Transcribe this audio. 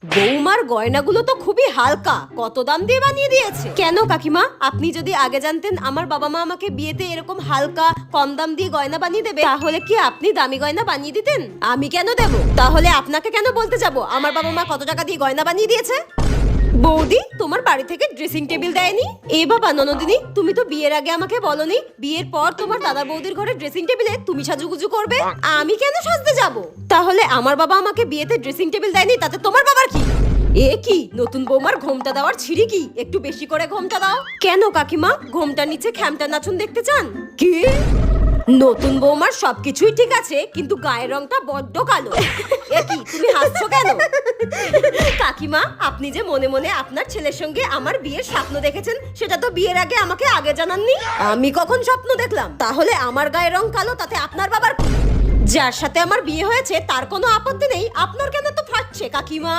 বৌমার গয়নাগুলো তো খুবই হালকা, কত দাম দিয়ে বানিয়ে দিয়েছে? কেন কাকিমা, আপনি যদি আগে জানতেন আমার বাবা মা আমাকে বিয়েতে এরকম হালকা কম দাম দিয়ে গয়না বানিয়ে দেবে, তাহলে কি আপনি দামি গয়না বানিয়ে দিতেন? আমি কেন দেব? তাহলে আপনাকে কেন বলতে যাব আমার বাবা মা কত টাকা দিয়ে গয়না বানিয়ে দিয়েছে? বৌদি, তোমার বাড়ি থেকে ড্রেসিং টেবিল দেয়নি? এ বাবা ননদিনী, তুমি তো বিয়ের আগে আমাকে বলনি বিয়ের পর তোমার দাদা বৌদির ঘরে ড্রেসিং টেবিলে তুমি সাজুগুজু করবে। আমি কেন সাজতে যাব? তাহলে আমার বাবা আমাকে বিয়েতে ড্রেসিং টেবিল দেয়নি, তাতে তোমার বাবার কি? এ কি নতুন বৌমার ঘোমটা দেওয়ার ছিঁড়ি কি? একটু বেশি করে ঘোমটা দাও। কেন কাকিমা, ঘোমটার নিচে খ্যামটা নাচুন দেখতে চান কি? নতুন বৌমার সবকিছুই ঠিক আছে, কিন্তু গায়ের রংটা বড্ড কালো। এ কি, তুমি হাসছো কেন? কাকিমা, আপনি যে মনে মনে আপনার ছেলের সঙ্গে আমার বিয়ের স্বপ্ন দেখেছেন, সেটা তো বিয়ের আগে আমাকে আগে জানাননি। আমি কখন স্বপ্ন দেখলাম? তাহলে আমার গায়ের রং কালো, তাতে আপনার বাবার কি? যার সাথে আমার বিয়ে হয়েছে তার কোনো আপত্তি নেই, আপনার কেন তো ফাটছে কাকিমা?